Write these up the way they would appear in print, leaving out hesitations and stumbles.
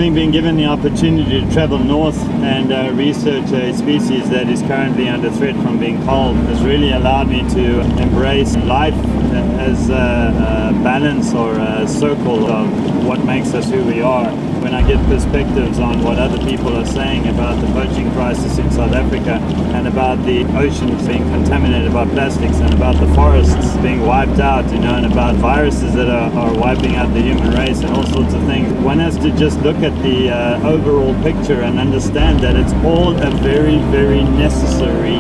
Having been given the opportunity to travel north and research a species that is currently under threat from being culled has really allowed me to embrace life as a balance or a circle of what makes us who we are. When I get perspectives on what other people are saying about the poaching crisis in South Africa and about the oceans being contaminated by plastics and about the forests being wiped out, and about viruses that are wiping out the human race and all sorts of things, one has to just look at the overall picture and understand that it's all a very, very necessary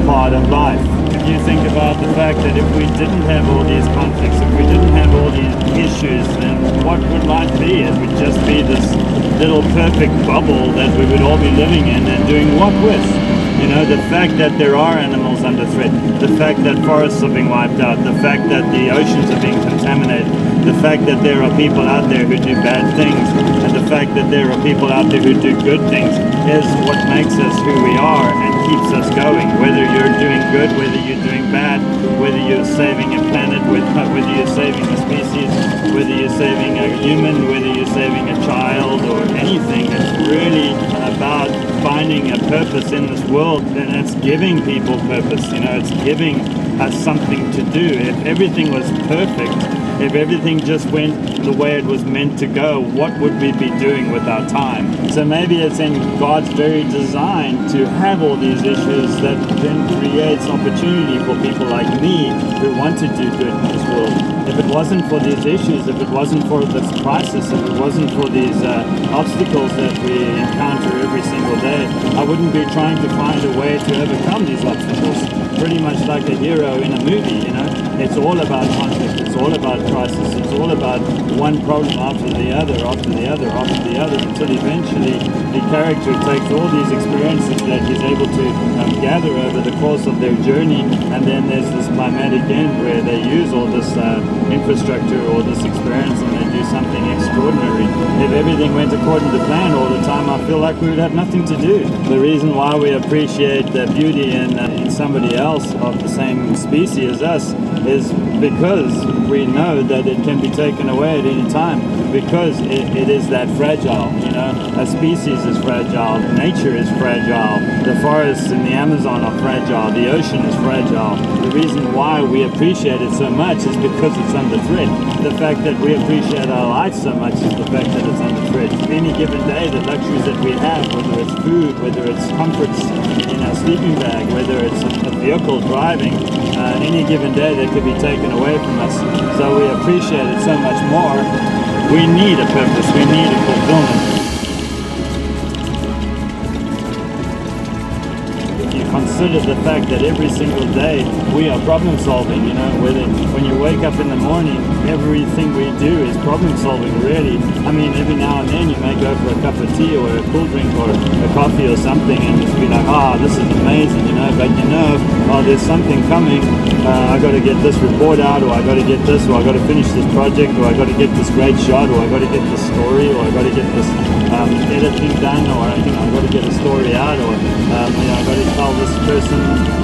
part of life. If you think about the fact that if we didn't have all these conflicts, if we didn't have all these issues, then what would life be? It would just be this little perfect bubble that we would all be living in, and doing what with? The fact that there are animals under threat, the fact that forests are being wiped out, the fact that the oceans are being contaminated, the fact that there are people out there who do bad things, and the fact that there are people out there who do good things is what makes us who we are and keeps us going. Whether you're doing good, whether you're doing bad, whether you're saving a planet, whether you're saving a species, whether you're saving a human, whether you're saving a child or anything, it's really about finding a purpose in this world, and it's giving people purpose. It's giving us something to do. If everything was perfect, if everything just went the way it was meant to go, what would we be doing with our time? So maybe it's in God's very design to have all these issues that then creates opportunity for people like me who want to do good in this world. If it wasn't for these issues, if it wasn't for this crisis, if it wasn't for these obstacles that we encounter every single day, I wouldn't be trying to find a way to overcome these obstacles. Pretty much like a hero in a movie, It's all about conflict, it's all about crisis, it's all about one problem after the other, after the other, after the other, until eventually the character takes all these experiences that he's able to gather over the course of their journey, and then there's this climatic end where they use all this infrastructure or this experience and they do something extraordinary. If everything went according to plan all the time, I feel like we would have nothing to do. The reason why we appreciate the beauty in somebody else of the same species as us is because we know that it can be taken away at any time, because it is that fragile. A species is fragile, nature is fragile, the forests in the Amazon are fragile, the ocean is fragile. The reason why we appreciate it so much is because it's under threat. The fact that we appreciate our life so much is the fact that it's under threat. Any given day, the luxuries that we have, whether it's food, whether it's comforts in our sleeping bag, whether it's a vehicle driving, any given day that could be taken away from us. So we appreciate it so much more. We need a purpose, we need a fulfillment. Consider the fact that every single day we are problem solving, when you wake up in the morning, everything we do is problem solving, really. Every now and then you may go for a cup of tea or a cool drink or a coffee or something and just be like, this is amazing, but there's something coming, I got to get this report out, or I got to get this, or I got to finish this project, or I got to get this great shot, or I got to get this story, or I got to get this editing done, or I got to get a story out, or I got to tell this person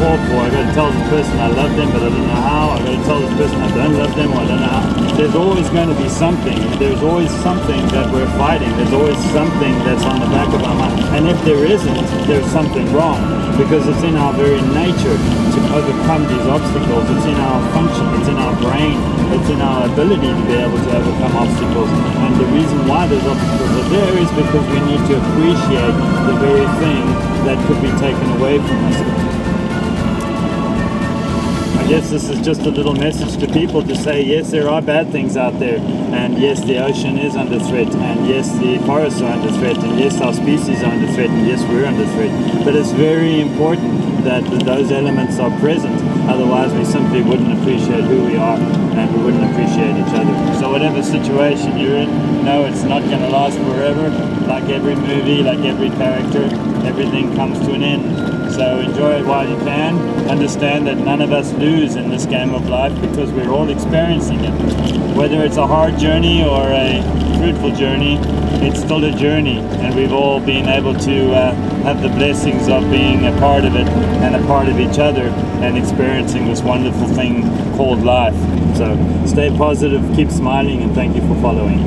off, or I got to tell this person I love them but I don't know how, I got to tell this person I don't love them, or I don't know how. There's always going to be something. There's always something that we're fighting. There's always something that's on the back of our mind. And if there isn't, there's something wrong, because it's in our very nature to overcome these obstacles. It's in our function, it's in our brain, it's in our ability to be able to overcome obstacles. And the reason why those obstacles are there is because we need to appreciate the very thing that could be taken away from us. I guess this is just a little message to people to say, yes, there are bad things out there, and yes, the ocean is under threat, and yes, the forests are under threat, and yes, our species are under threat, and yes, we're under threat. But it's very important that those elements are present, otherwise we simply wouldn't appreciate who we are, and we wouldn't appreciate each other. So whatever situation you're in, know it's not going to last forever. Like every movie, like every character, everything comes to an end. So enjoy it while you can. Understand that none of us lose in this game of life, because we're all experiencing it. Whether it's a hard journey or a fruitful journey, it's still a journey, and we've all been able to have the blessings of being a part of it and a part of each other and experiencing this wonderful thing called life. So stay positive, keep smiling, and thank you for following.